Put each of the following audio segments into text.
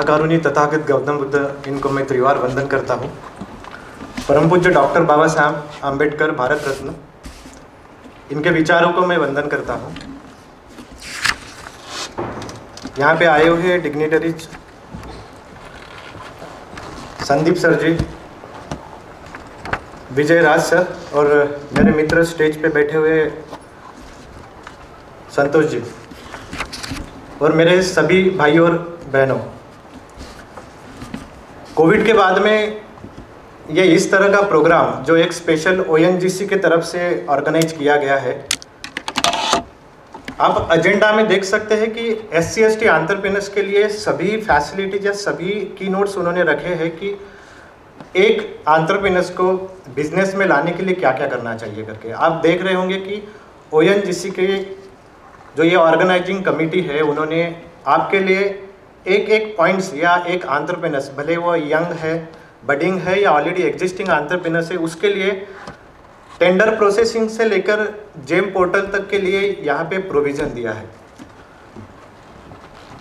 महाकारुणी तथागत गौतम बुद्ध, इनको मैं त्रिवार वंदन करता हूँ। परम पूज्य डॉक्टर बाबा साहब आम्बेडकर भारत रत्न, इनके विचारों को मैं वंदन करता हूँ। यहाँ पे आए हुए डिग्निटरीज संदीप सर जी, विजय राज सर और मेरे मित्र स्टेज पे बैठे हुए संतोष जी और मेरे सभी भाइयों और बहनों, कोविड के बाद में ये इस तरह का प्रोग्राम जो एक स्पेशल ONGC की तरफ से ऑर्गेनाइज किया गया है, आप एजेंडा में देख सकते हैं कि SC/ST एंटरप्रेन्योर्स के लिए सभी फैसिलिटीज या सभी की नोट्स उन्होंने रखे हैं कि एक एंटरप्रेन्योर्स को बिजनेस में लाने के लिए क्या क्या करना चाहिए करके। आप देख रहे होंगे कि ONGC के जो ये ऑर्गेनाइजिंग कमेटी है, उन्होंने आपके लिए एक एक पॉइंट्स या एक एंटरप्रेन्योर्स, भले वो यंग है, बडिंग है या ऑलरेडी एग्जिस्टिंग एंटरप्रेन्योर्स है, उसके लिए टेंडर प्रोसेसिंग से लेकर जेम पोर्टल तक के लिए यहाँ पे प्रोविज़न दिया है।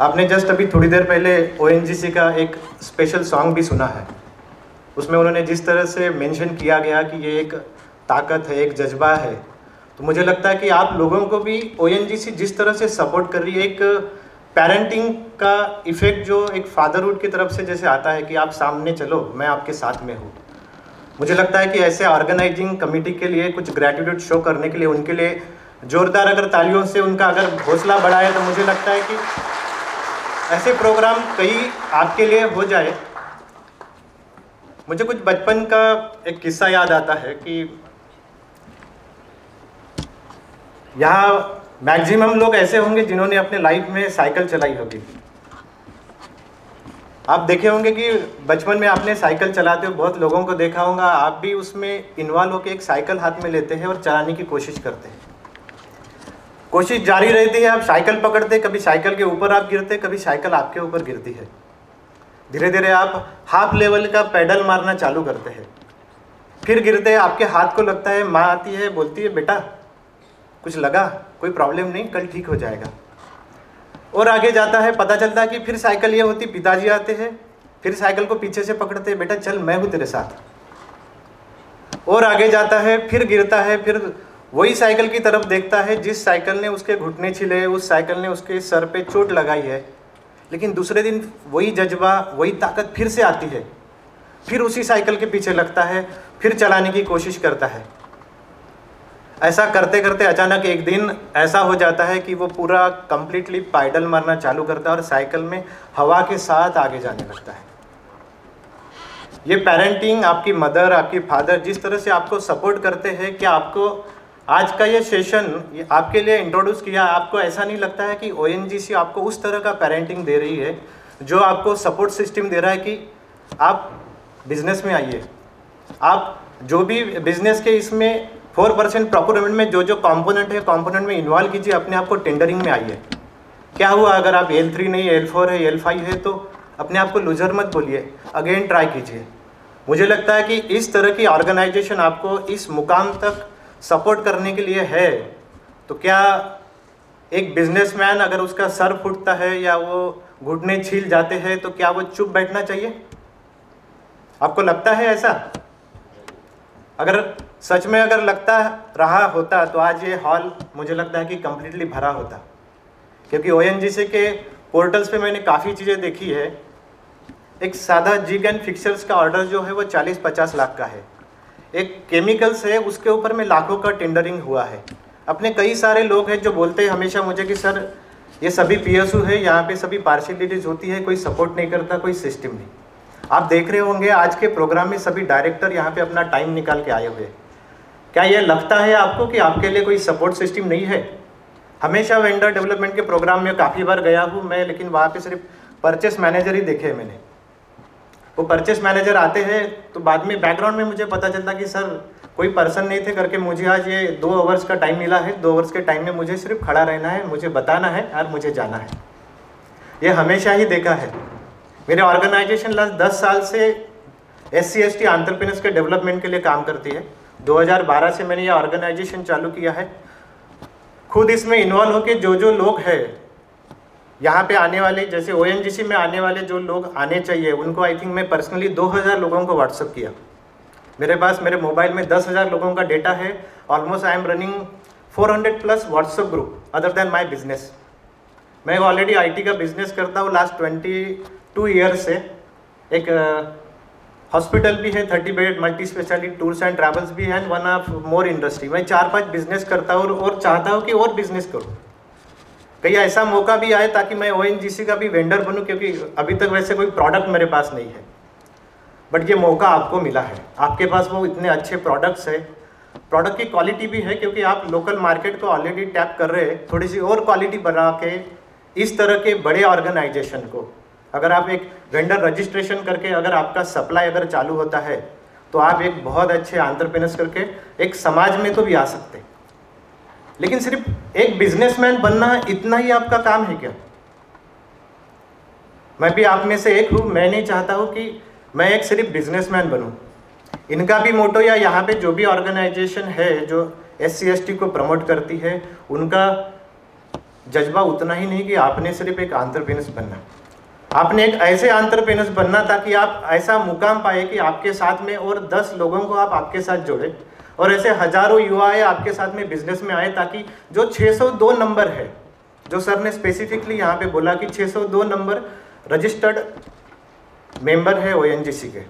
आपने जस्ट अभी थोड़ी देर पहले ONGC का एक स्पेशल सॉन्ग भी सुना है, उसमें उन्होंने जिस तरह से मेंशन किया गया कि ये एक ताकत है, एक जज्बा है, तो मुझे लगता है कि आप लोगों को भी ONGC जिस तरह से सपोर्ट कर रही है, एक पेरेंटिंग का इफ़ेक्ट जो एक फादरहुड की तरफ से जैसे आता है कि आप सामने चलो, मैं आपके साथ में हूँ। मुझे लगता है कि ऐसे ऑर्गेनाइजिंग कमेटी के लिए कुछ ग्रैटिट्यूड शो करने के लिए उनके लिए जोरदार अगर तालियों से उनका अगर हौसला बढ़ाए तो मुझे लगता है कि ऐसे प्रोग्राम कई आपके लिए हो जाए। मुझे कुछ बचपन का एक किस्सा याद आता है कि यहाँ मैक्सिमम लोग ऐसे होंगे जिन्होंने अपने लाइफ में साइकिल चलाई होगी। आप देखे होंगे कि बचपन में आपने साइकिल चलाते हो, बहुत लोगों को देखा होगा, आप भी उसमें इन्वॉल्व होकर एक साइकिल हाथ में लेते हैं और चलाने की कोशिश करते हैं। कोशिश जारी रहती है, आप साइकिल पकड़ते, कभी साइकिल के ऊपर आप गिरते, कभी साइकिल आपके ऊपर गिरती है। धीरे धीरे आप हाफ लेवल का पैडल मारना चालू करते हैं, फिर गिरते हैं, आपके हाथ को लगता है, माँ आती है, बोलती है बेटा कुछ लगा, कोई प्रॉब्लम नहीं, कल ठीक हो जाएगा। और आगे जाता है, पता चलता है कि फिर साइकिल ये होती, पिताजी आते हैं, फिर साइकिल को पीछे से पकड़ते हैं, बेटा चल मैं हूँ तेरे साथ। और आगे जाता है, फिर गिरता है, फिर वही साइकिल की तरफ देखता है जिस साइकिल ने उसके घुटने छिले, उस साइकिल ने उसके सर पे चोट लगाई है। लेकिन दूसरे दिन वही जज्बा, वही ताकत फिर से आती है, फिर उसी साइकिल के पीछे लगता है, फिर चलाने की कोशिश करता है। ऐसा करते करते अचानक एक दिन ऐसा हो जाता है कि वो पूरा कंप्लीटली पैडल मारना चालू करता है और साइकिल में हवा के साथ आगे जाने लगता है। ये पेरेंटिंग, आपकी मदर, आपकी फादर जिस तरह से आपको सपोर्ट करते हैं, क्या आपको आज का ये सेशन आपके लिए इंट्रोड्यूस किया, आपको ऐसा नहीं लगता है कि ONGC आपको उस तरह का पेरेंटिंग दे रही है जो आपको सपोर्ट सिस्टम दे रहा है कि आप बिजनेस में आइए, आप जो भी बिजनेस के इसमें 4% प्रोक्योरमेंट में जो जो कंपोनेंट है, कंपोनेंट में इन्वॉल्व कीजिए, अपने आप को टेंडरिंग में आइए। क्या हुआ अगर आप L3 नहीं, L4 है, L5 है, तो अपने आप को लूजर मत बोलिए, अगेन ट्राई कीजिए। मुझे लगता है कि इस तरह की ऑर्गेनाइजेशन आपको इस मुकाम तक सपोर्ट करने के लिए है, तो क्या एक बिजनेसमैन अगर उसका सर फूटता है या वो घुटने छील जाते हैं तो क्या वो चुप बैठना चाहिए? आपको लगता है ऐसा? अगर सच में अगर लगता रहा होता तो आज ये हॉल मुझे लगता है कि कम्प्लीटली भरा होता, क्योंकि ONGC के पोर्टल्स पे मैंने काफ़ी चीज़ें देखी है। एक सादा जिग एंड फिक्सर्स का ऑर्डर जो है वो 40-50 लाख का है। एक केमिकल्स है, उसके ऊपर में लाखों का टेंडरिंग हुआ है। अपने कई सारे लोग हैं जो बोलते हैं हमेशा मुझे कि सर ये सभी PSU है, यहाँ पे सभी पार्शियलिटीज़ होती है, कोई सपोर्ट नहीं करता, कोई सिस्टम नहीं। आप देख रहे होंगे आज के प्रोग्राम में सभी डायरेक्टर यहाँ पे अपना टाइम निकाल के आए हुए। क्या ये लगता है आपको कि आपके लिए कोई सपोर्ट सिस्टम नहीं है? हमेशा वेंडर डेवलपमेंट के प्रोग्राम में काफ़ी बार गया हूँ मैं, लेकिन वहाँ पे सिर्फ परचेस मैनेजर ही देखे हैं मैंने। वो परचेस मैनेजर आते हैं तो बाद में बैकग्राउंड में मुझे पता चलता कि सर कोई पर्सन नहीं थे करके, मुझे आज ये 2 आवर्स का टाइम मिला है, 2 आवर्स के टाइम में मुझे सिर्फ खड़ा रहना है, मुझे बताना है और मुझे जाना है। ये हमेशा ही देखा है। मेरे ऑर्गेनाइजेशन लास्ट 10 साल से SC/ST एंटरप्रेन्योर्स के डेवलपमेंट के लिए काम करती है। 2012 से मैंने ये ऑर्गेनाइजेशन चालू किया है। खुद इसमें इन्वॉल्व होकर जो जो लोग हैं यहाँ पे आने वाले, जैसे ONGC में आने वाले जो लोग आने चाहिए उनको आई थिंक मैं पर्सनली 2000 लोगों को व्हाट्सअप किया। मेरे पास मेरे मोबाइल में 10,000 लोगों का डेटा है। Almost I am running 400 plus WhatsApp group other than my business. मैं ऑलरेडी IT का बिजनेस करता हूँ लास्ट 22 ईयर से। एक हॉस्पिटल भी है, 30 bed multi speciality tours and travels भी है, वन ऑफ मोर इंडस्ट्री। मैं 4-5 बिजनेस करता हूँ और चाहता हूँ कि और बिजनेस करूँ। कहीं ऐसा मौका भी आए ताकि मैं ONGC का भी वेंडर बनूं, क्योंकि अभी तक वैसे कोई प्रोडक्ट मेरे पास नहीं है, बट ये मौका आपको मिला है। आपके पास वो इतने अच्छे प्रोडक्ट्स है, प्रोडक्ट की क्वालिटी भी है, क्योंकि आप लोकल मार्केट को ऑलरेडी टैप कर रहे हैं। थोड़ी सी और क्वालिटी बढ़ा के इस तरह के बड़े ऑर्गेनाइजेशन को अगर आप एक वेंडर रजिस्ट्रेशन करके अगर आपका सप्लाई अगर चालू होता है तो आप एक बहुत अच्छे एंटरप्रेन्योर्स करके एक समाज में तो भी आ सकते। लेकिन सिर्फ एक बिजनेसमैन बनना इतना ही आपका काम है क्या? मैं भी आप में से एक हूँ। मैं नहीं चाहता हूँ कि मैं एक सिर्फ बिजनेसमैन बनूँ। इनका भी मोटो या यहाँ पे जो भी ऑर्गेनाइजेशन है जो SC/ST को प्रमोट करती है, उनका जज्बा उतना ही नहीं कि आपने सिर्फ एक एंटरप्रेन्योर बनना। आपने एक ऐसे एंटरप्रेन्योर बनना ताकि आप ऐसा मुकाम पाए कि आपके साथ में और 10 लोगों को आप आपके साथ जोड़े, और ऐसे हजारों युवाएं आपके साथ में बिजनेस में आए, ताकि जो 602 नंबर है, जो सर ने स्पेसिफिकली यहाँ पे बोला कि 602 नंबर रजिस्टर्ड मेंबर है ONGC के,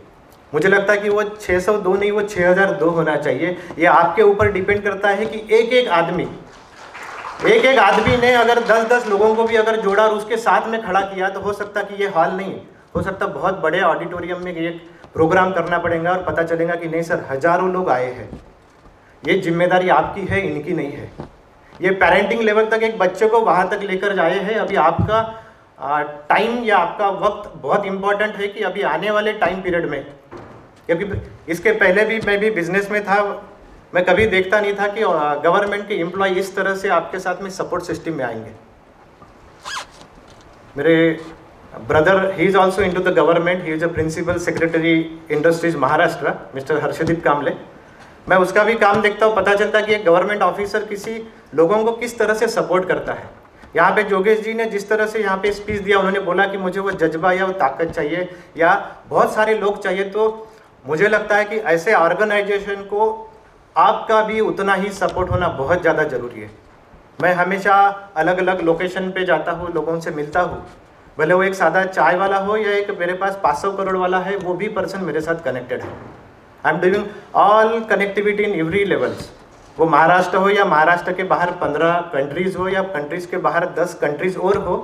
मुझे लगता है कि वो 602 नहीं, वो 6002 होना चाहिए। ये आपके ऊपर डिपेंड करता है कि एक एक आदमी ने अगर 10-10 लोगों को भी अगर जोड़ा और उसके साथ में खड़ा किया तो हो सकता कि ये हाल नहीं, हो सकता बहुत बड़े ऑडिटोरियम में ये प्रोग्राम करना पड़ेगा और पता चलेगा कि नहीं सर, हजारों लोग आए हैं। ये जिम्मेदारी आपकी है, इनकी नहीं है। ये पेरेंटिंग लेवल तक एक बच्चे को वहाँ तक लेकर जाए हैं। अभी आपका टाइम या आपका वक्त बहुत इंपॉर्टेंट है कि अभी आने वाले टाइम पीरियड में, क्योंकि इसके पहले भी मैं भी बिजनेस में था, मैं कभी देखता नहीं था कि गवर्नमेंट के एम्प्लॉय इस तरह से आपके साथ में सपोर्ट सिस्टम में आएंगे। मेरे brother, he is also into the government, he is a principal secretary industries Maharashtra, mister Harshdeep Kamle. मैं उसका भी काम देखता हूँ, पता चलता कि एक गवर्नमेंट ऑफिसर किसी लोगों को किस तरह से सपोर्ट करता है। यहाँ पे जोगेश जी ने जिस तरह से यहाँ पे स्पीच दिया, उन्होंने बोला कि मुझे वो जज्बा या वो ताकत चाहिए या बहुत सारे लोग चाहिए, तो मुझे लगता है कि ऐसे ऑर्गेनाइजेशन को आपका भी उतना ही सपोर्ट होना बहुत ज़्यादा ज़रूरी है। मैं हमेशा अलग अलग लोकेशन पे जाता हूँ, लोगों से मिलता हूँ, भले वो एक सादा चाय वाला हो या एक मेरे पास 500 करोड़ वाला है, वो भी पर्सन मेरे साथ कनेक्टेड है। I am doing all connectivity in every levels. वो महाराष्ट्र हो या महाराष्ट्र के बाहर 15 कंट्रीज़ हो या कंट्रीज़ के बाहर 10 कंट्रीज़ और हो,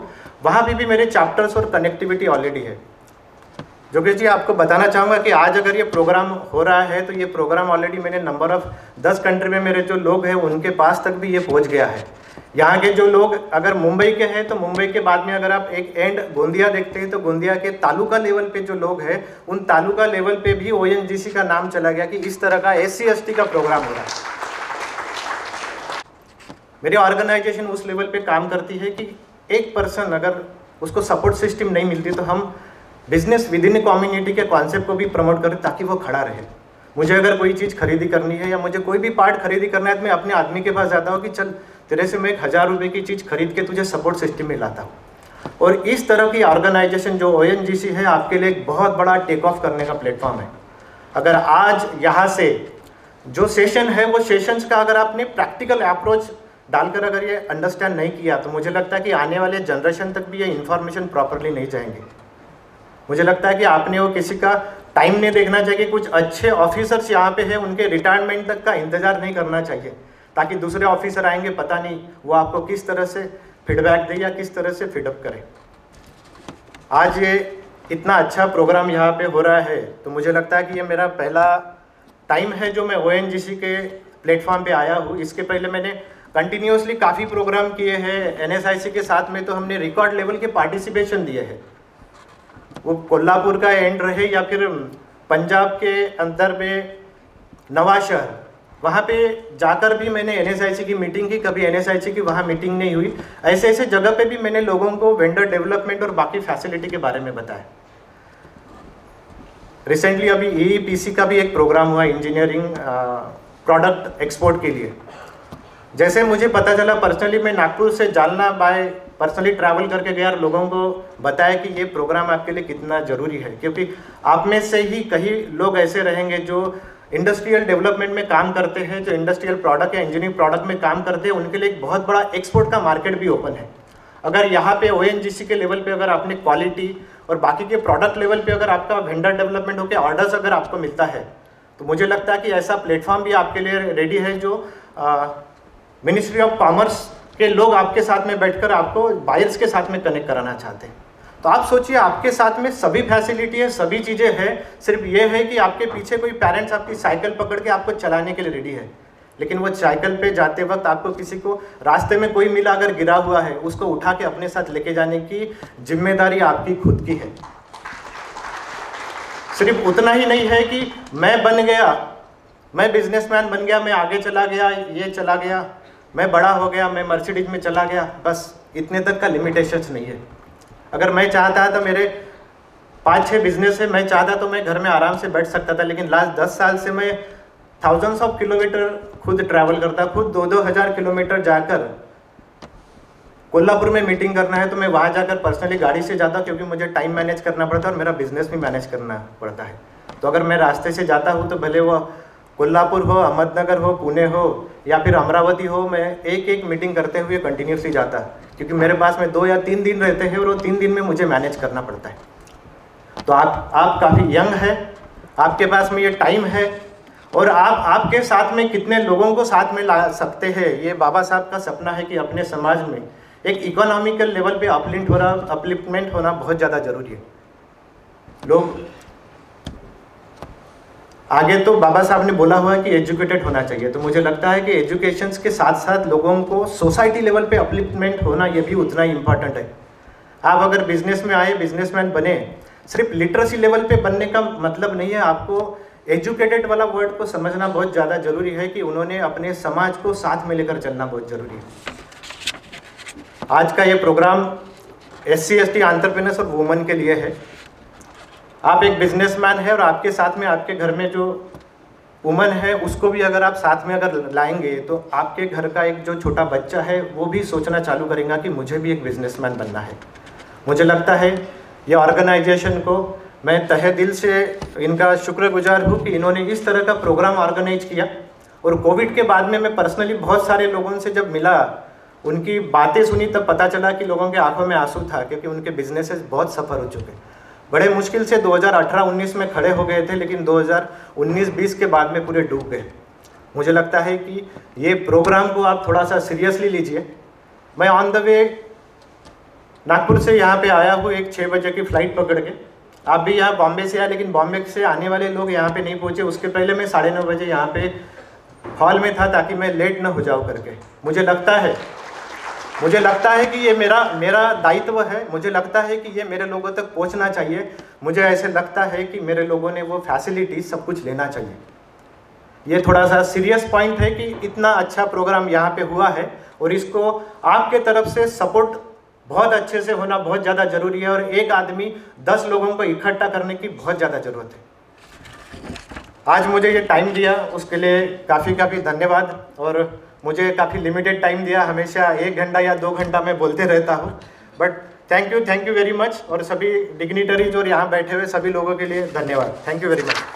वहाँ भी मेरे चैप्टर्स और कनेक्टिविटी ऑलरेडी है। जोगेश जी, आपको बताना चाहूँगा कि आज अगर ये प्रोग्राम हो रहा है तो ये प्रोग्राम ऑलरेडी मैंने नंबर ऑफ़ 10 कंट्री में मेरे जो लोग हैं उनके पास तक भी ये पहुँच गया है। यहाँ के जो लोग अगर मुंबई के हैं तो मुंबई के बाद में अगर आप एक एंड गोंदिया देखते हैं तो गोंदिया के तालुका लेवल पे जो लोग हैं उन तालुका लेवल पे भी ONGC का नाम चला गया कि इस तरह का SC/ST का प्रोग्राम हो रहा है। मेरी ऑर्गेनाइजेशन उस लेवल पे काम करती है कि एक पर्सन अगर उसको सपोर्ट सिस्टम नहीं मिलती तो हम बिजनेस विद इन कम्युनिटी के कॉन्सेप्ट को भी प्रमोट करें ताकि वो खड़ा रहे। मुझे अगर कोई चीज़ खरीदी करनी है या मुझे कोई भी पार्ट खरीदी करना है तो मैं अपने आदमी के पास जाता हूँ कि चल तेरे से मैं 1000 रुपये की चीज़ खरीद के तुझे सपोर्ट सिस्टम में लाता हूँ। और इस तरह की ऑर्गेनाइजेशन जो ONGC है आपके लिए एक बहुत बड़ा टेक ऑफ करने का प्लेटफॉर्म है। अगर आज यहाँ से जो सेशन है वो सेशंस का अगर आपने प्रैक्टिकल अप्रोच डालकर अगर ये अंडरस्टैंड नहीं किया तो मुझे लगता है कि आने वाले जनरेशन तक भी ये इन्फॉर्मेशन प्रॉपरली नहीं जाएंगे। मुझे लगता है कि आपने वो किसी का टाइम नहीं देखना चाहिए। कुछ अच्छे ऑफिसर्स यहाँ पे हैं, उनके रिटायरमेंट तक का इंतज़ार नहीं करना चाहिए ताकि दूसरे ऑफिसर आएंगे, पता नहीं वो आपको किस तरह से फीडबैक दे या किस तरह से फीडअप करे। आज ये इतना अच्छा प्रोग्राम यहाँ पे हो रहा है तो मुझे लगता है कि ये मेरा पहला टाइम है जो मैं ONGC के प्लेटफॉर्म पे आया हूँ। इसके पहले मैंने कंटिन्यूसली काफ़ी प्रोग्राम किए हैं। NSIC के साथ में तो हमने रिकॉर्ड लेवल के पार्टिसिपेशन दिए हैं, वो कोल्हापुर का एंड रहे या फिर पंजाब के अंदर में नवाशहर, वहाँ पे जाकर भी मैंने NSIC की मीटिंग की। कभी NSIC की वहाँ मीटिंग नहीं हुई। ऐसे ऐसे जगह पे भी मैंने लोगों को वेंडर डेवलपमेंट और बाकी फैसिलिटी के बारे में बताया। रिसेंटली अभी EEPC का भी एक प्रोग्राम हुआ इंजीनियरिंग प्रोडक्ट एक्सपोर्ट के लिए। जैसे मुझे पता चला पर्सनली, मैं नागपुर से जालना बाय पर्सनली ट्रैवल करके गया और लोगों को बताया कि ये प्रोग्राम आपके लिए कितना ज़रूरी है, क्योंकि आप में से ही कई लोग ऐसे रहेंगे जो इंडस्ट्रियल डेवलपमेंट में काम करते हैं, जो इंडस्ट्रियल प्रोडक्ट या इंजीनियरिंग प्रोडक्ट में काम करते हैं, उनके लिए एक बहुत बड़ा एक्सपोर्ट का मार्केट भी ओपन है। अगर यहाँ पे ONGC के लेवल पे अगर आपने क्वालिटी और बाकी के प्रोडक्ट लेवल पे अगर आपका वेंडर डेवलपमेंट होकर ऑर्डर्स अगर आपको मिलता है, तो मुझे लगता है कि ऐसा प्लेटफॉर्म भी आपके लिए रेडी है जो मिनिस्ट्री ऑफ कॉमर्स के लोग आपके साथ में बैठकर आपको बायर्स के साथ में कनेक्ट कराना चाहते हैं। तो आप सोचिए, आपके साथ में सभी फैसिलिटी है, सभी चीज़ें हैं, सिर्फ ये है कि आपके पीछे कोई पेरेंट्स आपकी साइकिल पकड़ के आपको चलाने के लिए रेडी है, लेकिन वो साइकिल पे जाते वक्त आपको किसी को रास्ते में कोई मिला अगर गिरा हुआ है, उसको उठा के अपने साथ लेके जाने की जिम्मेदारी आपकी खुद की है। सिर्फ उतना ही नहीं है कि मैं बन गया, मैं बिजनेसमैन बन गया, मैं आगे चला गया, ये चला गया, मैं बड़ा हो गया, मैं मर्सिडीज में चला गया, बस इतने तक का लिमिटेशंस नहीं है। अगर मैं चाहता तो मेरे 5-6 बिजनेस है, मैं चाहता तो मैं घर में आराम से बैठ सकता था, लेकिन लास्ट 10 साल से मैं थाउजेंड्स ऑफ किलोमीटर खुद ट्रैवल करता, खुद 2-2 हज़ार किलोमीटर जाकर कोल्हापुर में मीटिंग करना है तो मैं वहाँ जाकर पर्सनली गाड़ी से जाता, क्योंकि मुझे टाइम मैनेज करना पड़ता है और मेरा बिजनेस भी मैनेज करना पड़ता है। तो अगर मैं रास्ते से जाता हूँ तो भले वो कोल्हापुर हो, अहमदनगर हो, पुणे हो या फिर अमरावती हो, मैं एक मीटिंग करते हुए कंटिन्यूसली जाता, क्योंकि मेरे पास में 2 या 3 दिन रहते हैं और वो 3 दिन में मुझे मैनेज करना पड़ता है। तो आप काफ़ी यंग है, आपके पास में ये टाइम है, और आप आपके साथ में कितने लोगों को साथ में ला सकते हैं, ये बाबा साहब का सपना है कि अपने समाज में एक इकोनॉमिकल लेवल पे अपलिफ्टमेंट होना बहुत ज़्यादा ज़रूरी है। लोग आगे तो बाबा साहब ने बोला हुआ है कि एजुकेटेड होना चाहिए, तो मुझे लगता है कि एजुकेशन के साथ साथ लोगों को सोसाइटी लेवल पे अपलिफ्टमेंट होना ये भी उतना ही इम्पॉर्टेंट है। आप अगर बिजनेस में आए, बिजनेसमैन बने, सिर्फ लिटरेसी लेवल पे बनने का मतलब नहीं है, आपको एजुकेटेड वाला वर्ड को समझना बहुत ज़्यादा ज़रूरी है कि उन्होंने अपने समाज को साथ में लेकर चलना बहुत ज़रूरी है। आज का ये प्रोग्राम SC ST एंटरप्रेन्योर्स और वुमेन के लिए है। आप एक बिजनेसमैन है और आपके साथ में आपके घर में जो वुमन है उसको भी अगर आप साथ में अगर लाएंगे तो आपके घर का एक जो छोटा बच्चा है वो भी सोचना चालू करेगा कि मुझे भी एक बिजनेसमैन बनना है। मुझे लगता है ये ऑर्गेनाइजेशन को मैं तहे दिल से इनका शुक्रगुजार हूँ कि इन्होंने इस तरह का प्रोग्राम ऑर्गेनाइज किया। और कोविड के बाद में मैं पर्सनली बहुत सारे लोगों से जब मिला, उनकी बातें सुनी, तब पता चला कि लोगों के आंखों में आंसू था, क्योंकि उनके बिजनेसेस बहुत सफ़र हो चुके, बड़े मुश्किल से 2018-19 में खड़े हो गए थे, लेकिन 2019-20 के बाद में पूरे डूब गए। मुझे लगता है कि ये प्रोग्राम को आप थोड़ा सा सीरियसली लीजिए। मैं ऑन द वे नागपुर से यहाँ पे आया हूँ एक 6 बजे की फ़्लाइट पकड़ के। आप भी यहाँ बॉम्बे से आए, लेकिन बॉम्बे से आने वाले लोग यहाँ पे नहीं पहुँचे, उसके पहले मैं 9:30 बजे यहाँ पे हॉल में था ताकि मैं लेट न हो जाऊँ करके। मुझे लगता है कि ये मेरा दायित्व है। मुझे लगता है कि ये मेरे लोगों तक पहुंचना चाहिए। मुझे ऐसे लगता है कि मेरे लोगों ने वो फैसिलिटीज सब कुछ लेना चाहिए। ये थोड़ा सा सीरियस पॉइंट है कि इतना अच्छा प्रोग्राम यहाँ पे हुआ है और इसको आपके तरफ से सपोर्ट बहुत अच्छे से होना बहुत ज़्यादा ज़रूरी है, और एक आदमी 10 लोगों को इकट्ठा करने की बहुत ज़्यादा ज़रूरत है। आज मुझे ये टाइम दिया उसके लिए काफ़ी धन्यवाद, और मुझे काफ़ी लिमिटेड टाइम दिया। हमेशा 1 घंटा या 2 घंटा मैं बोलते रहता हूँ, but thank you very much. और सभी डिग्निटरीज और यहाँ बैठे हुए सभी लोगों के लिए धन्यवाद। Thank you very much.